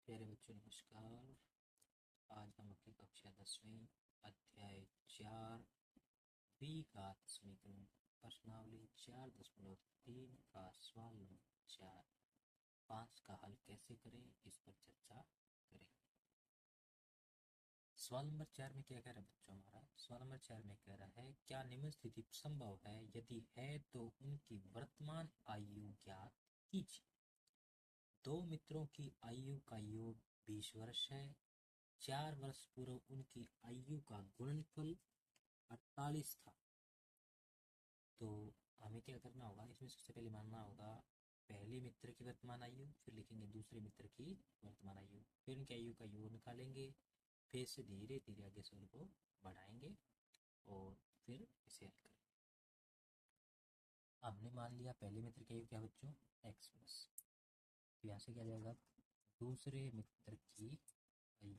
प्यारे बच्चों नमस्कार। आज हम अपनी कक्षा 10वीं अध्याय 4 द्विघात समीकरण प्रश्नावली 4.3 का सवाल नंबर 4 5 का हल कैसे करें इस पर चर्चा करें। सवाल नंबर 4 में क्या कह रहा है बच्चों, हमारा सवाल नंबर 4 में कह रहा है क्या निम्न स्थिति संभव है, यदि है तो उनकी वर्तमान आयु ज्ञात कीजिए। दो मित्रों की आयु का योग 20 वर्ष है। 4 वर्ष पूर्व उनकी आयु का गुणनफल 48 था। तो हमें क्या करना होगा, इसमें सबसे पहले मानना होगा पहले मित्र की वर्तमान आयु, फिर लिखेंगे दूसरे मित्र की वर्तमान आयु, फिर उनकी आयु का योग निकालेंगे, फिर से धीरे धीरे आगे से उनको बढ़ाएंगे और फिर इसे हल करेंगे। हमने मान लिया पहले मित्र की आयु क्या बच्चों, x प्लस, तो यहाँ से क्या जाएगा दूसरे मित्र की आयु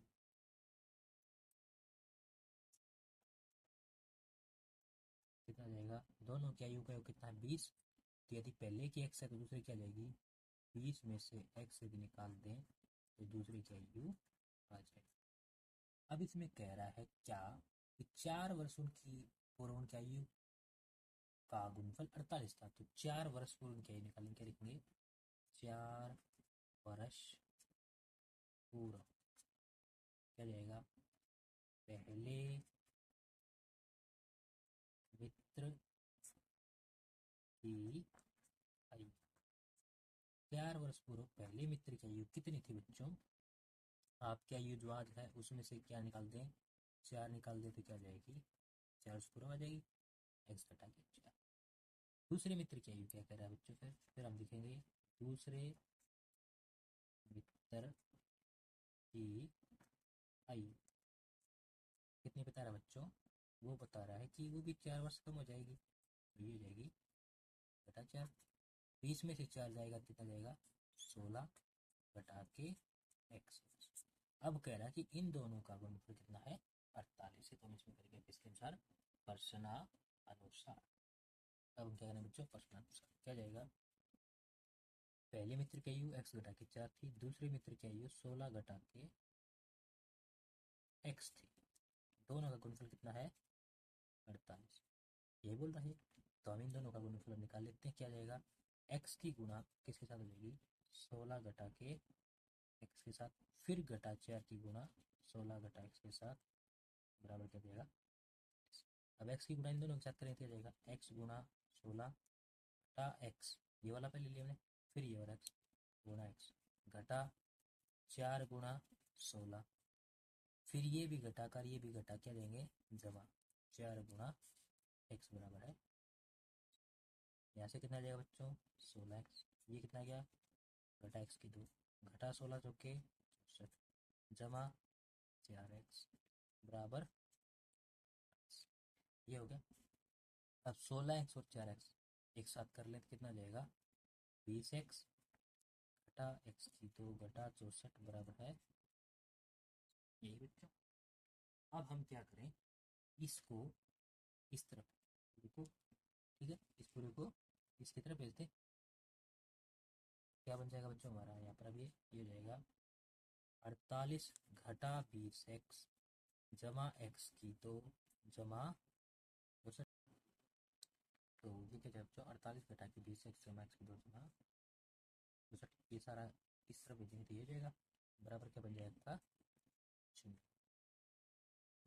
कितना जाएगा, दोनों की आयु का योग कितना है 20। तो यदि पहले की x है तो दूसरी क्या जाएगी 20 में से x यदि निकाल दें तो दूसरी की आयु आ जाएगी। अब इसमें कह रहा है क्या कि 4 वर्ष उनकी पूर्व उनकी आयु का गुणनफल 48 था। तो 4 वर्ष पूर्व उनकी आयु निकालेंगे, क्या लिखेंगे 4 वर्ष पूर्व क्या जाएगा पहले मित्र की आयु। 4 वर्ष पूर्व पहले मित्र की आयु कितनी थी बच्चों, आपकी आयु जो आज है उसमें से क्या निकाल दें 4 निकाल दें तो क्या जाएगी 4 पूर्व आ जाएगी, एक्स घटा के 4। दूसरे मित्र की आयु क्या कह रहा है बच्चों, फिर हम लिखेंगे दूसरे मित्र की आयु कितनी बता रहा है बच्चों, वो बता रहा है कि वो भी 4 वर्ष कम हो जाएगी, तो ये हो जाएगी घटा 4। 20 में से 4 जाएगा कितना जाएगा 16 घटा के एक्स। अब कह रहा है कि इन दोनों का गुणनफल कितना है 48 है, तो हम इसमें करेंगे इसके अनुसार प्रश्नानुसार। अब हम क्या करें बच्चों, प्रश्नानुसार क्या जाएगा, पहले मित्र की आयु x घटा के 4 थी, दूसरे मित्र की आयु 16 घटा के x थी, दोनों का गुणनफल कितना है 48, ये बोल रहा है। तो हम इन दोनों का गुणनफल निकाल लेते हैं, क्या जाएगा x की गुणा किसके साथ हो जाएगी 16 घटा के x के साथ, फिर घटा 4 की गुणा 16 घटा x के साथ बराबर क्या जाएगा। अब x की गुणा इन दोनों के साथ करें तो जाएगा x गुणा 16 घटा x, ये वाला पहले लिया हमने, फिर ये वाला x गुणा x घटा 4 गुणा 16, फिर ये भी घटाकर ये भी घटा क्या देंगे जमा 4 गुणा x बराबर है, यहाँ से कितना जाएगा बच्चों 16x, ये कितना गया घटा x की 2 घटा 16 चौके 64 जमा 4x बराबर, ये हो गया। अब 16x और 4x एक साथ कर लें तो कितना जाएगा 20x घटा x की 2 घटा 64 बराबर है, यही बच्चों। अब हम क्या करें, इसको इस तरफ देखो, ठीक है, इस पूरे को इसकी तरफ भेजते, क्या बन जाएगा बच्चों हमारा यहाँ पर, अब ये हो जाएगा 48 घटा 20x जमा x की 2 जमा 62। तो ये क्या बच्चों 48 घटा के 20x जमा x की 2 जमा 62, ये सारा इस तरफ भेजेंगे तो ये हो जाएगा बराबर क्या बन जाएगा 0,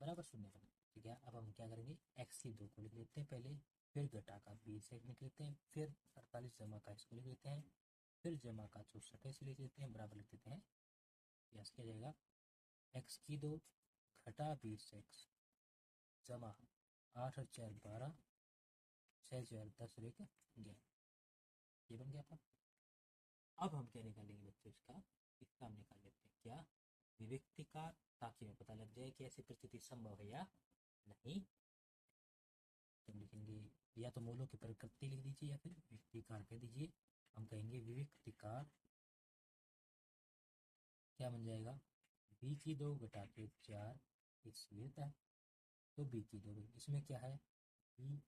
बराबर 0 बन, ठीक है। अब हम क्या करेंगे x की 2 को लिख लेते हैं पहले, फिर घटा का 20x लिख लेते हैं, फिर 48 जमा का x को लिख लेते हैं, फिर जमा का 64 x लिख लेते हैं, बराबर लिख देते हैं, यहाँ से क्या जाएगा x की 2 घटा 20x जमा 8 और 4 12 6 4 10 और 1 11, ये बन गया आपका। अब हम क्या निकालेंगे बच्चों, इसका हम निकाल लेते हैं क्या विविक्तिकार, ताकि हमें पता लग जाए कि ऐसी परिस्थिति संभव है या नहीं। तो हम लिखेंगे या तो मूलों की प्रकृति लिख दीजिए या फिर विविक्तिकार कह दीजिए। हम कहेंगे विविक्तिकार क्या बन जाएगा b की 2 घटा के 4 x देता है, तो b की 2 इसमें क्या है b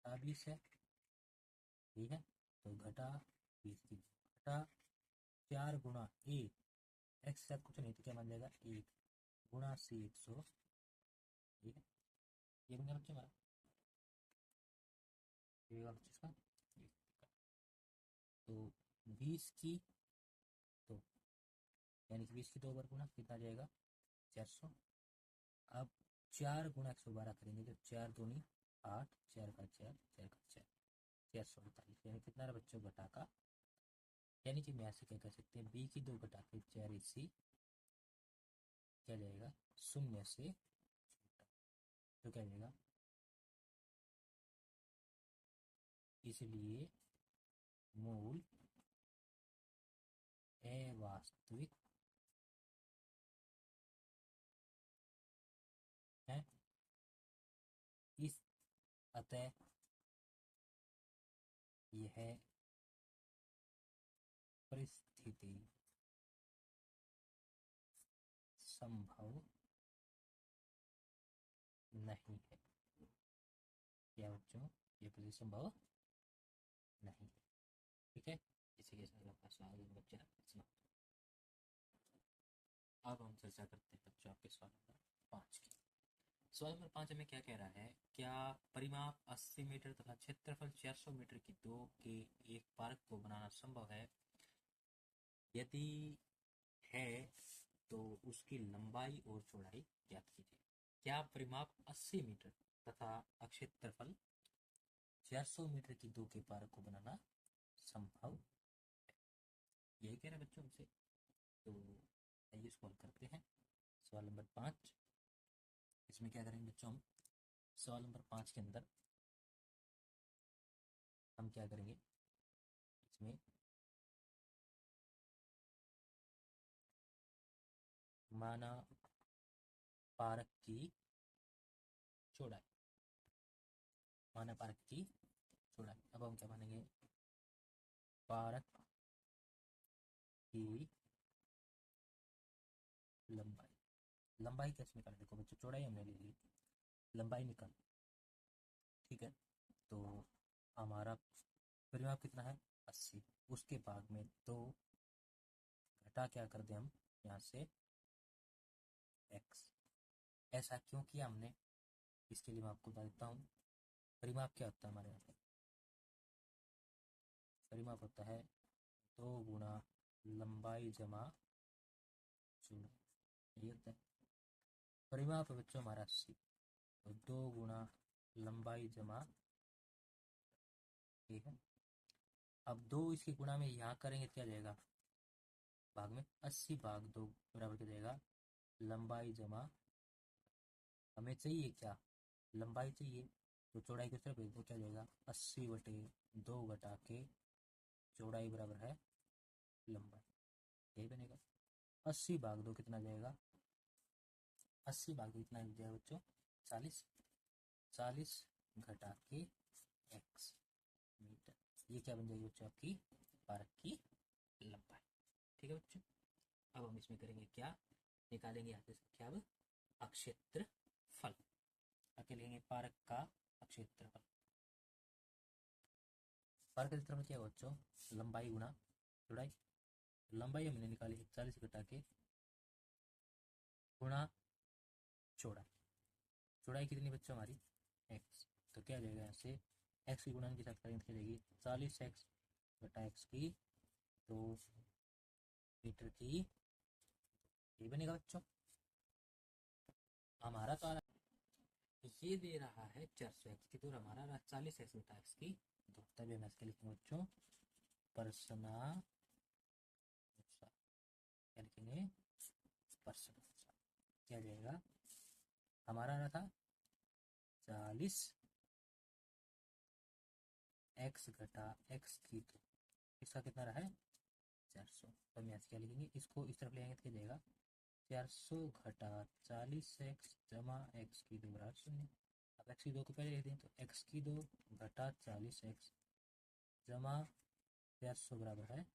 20 है, ठीक है, तो घटा 20 की घटा 4 गुणा 1 एक्स के साथ कुछ नहीं तो क्या बन जाएगा 1 गुणा सी 100, ठीक है। ये बन गया बच्चों हमारा, ये होगा बच्चों इसका ये। तो 20 की तो यानी कि 20 की 2 बार गुणा कितना आ जाएगा 400। अब 4 गुणा 112 करेंगे तो 4 दूनी 8, 4 का 4, 4 का 4, 448, यानी कितना रहा बच्चों घटा का, यानी कि मैं ऐसे क्या कह सकते हैं, बी की 2 घटा के 4 इसी क्या जाएगा शून्य से छोटा, तो क्या जाएगा, इसलिए मूल अवास्तविक है। इस अतः यह परिस्थिति संभव नहीं है। क्या बच्चों, ये परिस्थिति संभव नहीं है, ठीक है। इसी के साथ आपका सवाल नंबर 4 समाप्त। अब हम चर्चा करते हैं बच्चों आपके सवाल नंबर 5 की। सवाल नंबर 5 हमें क्या कह रहा है, क्या परिमाप 80 मीटर तथा क्षेत्रफल 400 मीटर की दो के एक पार्क को बनाना संभव है? यदि है तो उसकी लंबाई और चौड़ाई ज्ञात कीजिए। क्या परिमाप 80 मीटर तथा क्षेत्रफल 400 मीटर की दो के पार्क को बनाना संभव है? यही कह रहे हैं बच्चों हमसे। तो आइए सॉल्व करते हैं सवाल नंबर 5। इसमें क्या करेंगे बच्चों, हम सवाल नंबर 5 के अंदर हम क्या करेंगे, इसमें माना पार्क की चौड़ाई, माना पार्क की चौड़ाई। अब हम क्या मानेंगे, पार्क की लंबाई, लंबाई कैसे निकालें, देखो बच्चों चौड़ाई हमने ले ली, लंबाई निकाल, ठीक है। तो हमारा परिमाप कितना है 80, उसके भाग में 2 घटा क्या कर दे हम यहाँ से x। ऐसा क्यों किया हमने, इसके लिए मैं आपको बता देता हूँ। परिमाप क्या होता है हमारे यहाँ पे, परिमाप होता है 2 गुणा लंबाई जमा चौड़ाई, ये होता है परिमाप है बच्चों हमारा 80। तो 2 गुणा लंबाई जमा, ठीक है। अब 2 इसकी गुणा में यहाँ करेंगे तो क्या जाएगा, भाग में 80 भाग 2 बराबर क्या जाएगा लंबाई जमा, हमें चाहिए क्या, लंबाई चाहिए, तो चौड़ाई किस तरफ है, वो क्या जाएगा 80/2 घटा के चौड़ाई बराबर है लंबाई, यही बनेगा। 80 भाग 2 कितना जाएगा, 80 भाग 2 कितना जाएगा बच्चों 40, 40 घटा के x मीटर, ये क्या बन जाएगी बच्चों आपकी पार्क की लंबाई, ठीक है बच्चों। अब हम इसमें करेंगे क्या, निकालेंगे यहाँ से क्या, अब क्षेत्रफल, आगे लेंगे पार्क का क्षेत्रफल। पार्क का क्षेत्रफल क्या है बच्चों, लंबाई गुणा चौड़ाई, लंबाई हमने निकाली 40 घटा के गुणा चौड़ाई, चौड़ाई कितनी बच्चों हमारी x, तो क्या जाएगा यहाँ से x की गुणन के साथ करेंगे क्या जाएगी 40x घटा x की 2 मीटर की, ये बनेगा बच्चों हमारा। तो ये दे रहा है 400x की दूर, हमारा रहा 40x घटा x की 2, तभी मैं इसके लिखूंगा बच्चों प्रश्नानुसार, क्या लिखेंगे प्रश्नानुसार, क्या जाएगा हमारा रहा था 40x घटा x की 2, इसका कितना रहा है 400, तो हम यहाँ से क्या लिखेंगे, इसको इस तरफ ले आएंगे तो क्या जाएगा 400 घटा 40x जमा x की 2 बराबर 0। अब x की 2 को पहले लिख दें तो x की 2 घटा 40x जमा 400 बराबर है।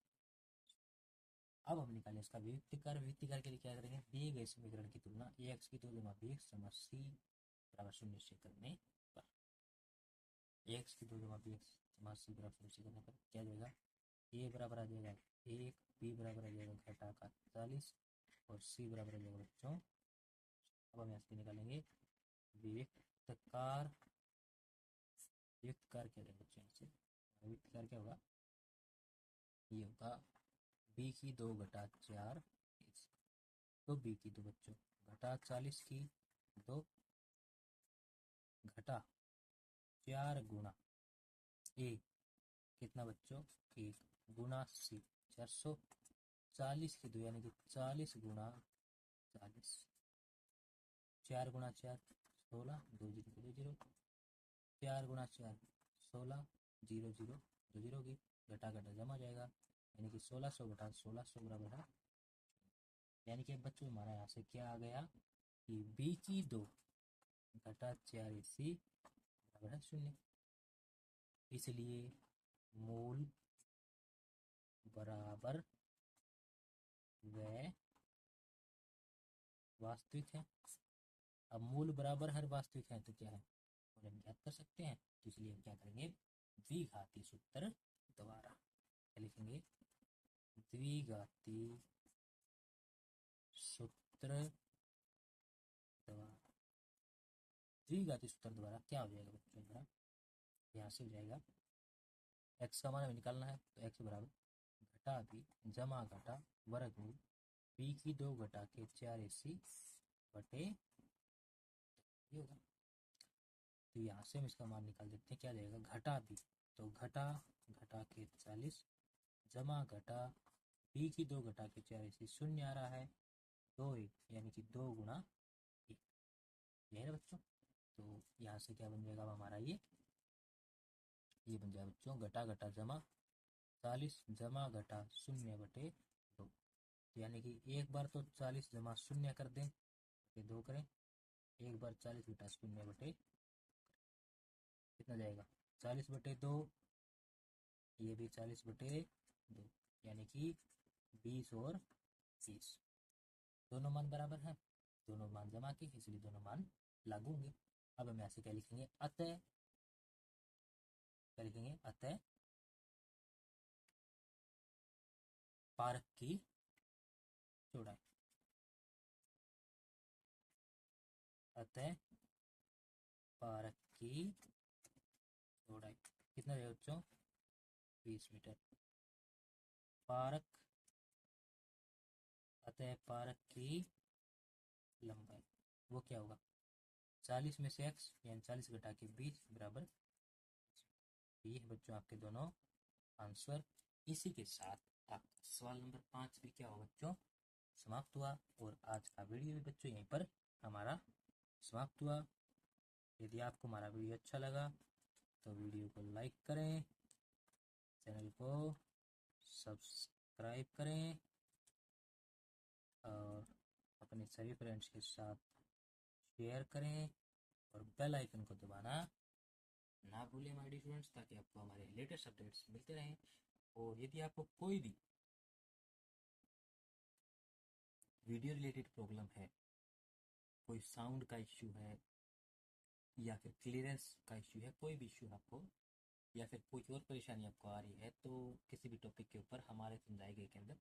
अब हम निकालें इसका विविक्तीकर, विविक्तीकर के लिए क्या करेंगे, दिए गए समीकरण की तुलना ax की 2 जमा bx जमा c बराबर 0 से करने पर, ax की 2 जमा bx जमा c बराबर 0 से करने पर क्या जाएगा, a बराबर आ जाएगा 1, b बराबर आ जाएगा घटा का 40 और सी बराबर हो जाएगा बच्चों, अब हम यहाँ से निकालेंगे विविक्तकार। विविक्तकार क्या है बच्चों, यहाँ से विविक्तकार क्या होगा, ये होगा बी की 2 घटा 4, तो बी की 2 बच्चों घटा 40 की 2 घटा 4 गुणा ए, कितना बच्चों 1 गुणा सी 440 की 2 यानी कि 40 गुणा 40, 4 गुणा 4 16, 2 जीरो 2 जीरो, 4 गुणा 4 16, 0 0 2 जीरो की घटा घटा जमा जाएगा, यानी कि 1600 घटा 1600 बराबर है, यानी कि बच्चों हमारा यहाँ से क्या आ गया कि बी की 2 घटा 4 सी बराबर है 0, इसलिए मूल बराबर व वास्तविक है। अब मूल बराबर हर वास्तविक है तो क्या है, और हम ज्ञात कर सकते हैं, तो इसलिए हम क्या करेंगे, द्विघाती सूत्र द्वारा क्या लिखेंगे, द्विघाती सूत्र द्वारा। द्विघाती सूत्र द्वारा क्या हो जाएगा बच्चों, हमारा यहाँ से हो जाएगा x का मान हमें निकालना है, तो x बराबर घटा बी जमा घटा वर्गमूल बी की 2 घटा के 4 सी बटे ये होगा, तो यहाँ से हम इसका मान निकाल देते हैं, क्या जाएगा घटा बी, तो घटा घटा के 40 जमा घटा बी की 2 घटा के 4 सी 0 आ रहा है, 2 यानी कि 2 गुणा 1, यह है बच्चों। तो यहाँ से क्या बन जाएगा हमारा, ये बन जाएगा बच्चों घटा घटा जमा 40 जमा घटा 0 बटे 2, यानी कि एक बार तो 40 जमा 0 कर दें बटे 2 करें, एक बार 40 घटा 0 बटे कितना जाएगा 40 बटे 2, ये भी 40 बटे 2, यानी कि 20 और 20, दोनों मान बराबर हैं, दोनों मान जमा की, इसलिए दोनों मान लागू होंगे। अब हम ऐसे क्या लिखेंगे, अतः क्या लिखेंगे, अतः पारक की चौड़ाई, अतः पारक की चौड़ाई कितना है बच्चों 20 मीटर, पारक अतः पारक की लंबाई वो क्या होगा 40 में से x यानी 40 घटा के 20 बराबर, ये है बच्चों आपके दोनों आंसर। इसी के साथ आपका सवाल नंबर 5 भी क्या होगा बच्चों समाप्त हुआ, और आज का वीडियो भी बच्चों यहीं पर हमारा समाप्त हुआ। यदि आपको हमारा वीडियो अच्छा लगा तो वीडियो को लाइक करें, चैनल को सब्सक्राइब करें और अपने सभी फ्रेंड्स के साथ शेयर करें और बेल आइकन को दबाना ना भूलें माय डियर स्टूडेंट्स, ताकि आपको हमारे लेटेस्ट अपडेट्स मिलते रहें। और यदि आपको कोई भी वीडियो रिलेटेड प्रॉब्लम है, कोई साउंड का इश्यू है या फिर क्लियरेंस का इश्यू है, कोई भी इश्यू आपको या फिर कोई और परेशानी आपको आ रही है, तो किसी भी टॉपिक के ऊपर हमारे समझाए गए के अंदर,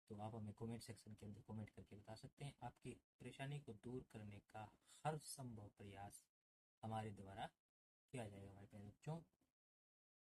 तो आप हमें कमेंट सेक्शन के अंदर कमेंट करके बता सकते हैं। आपकी परेशानी को दूर करने का हर संभव प्रयास हमारे द्वारा किया जाएगा हमारे प्यारे बच्चों।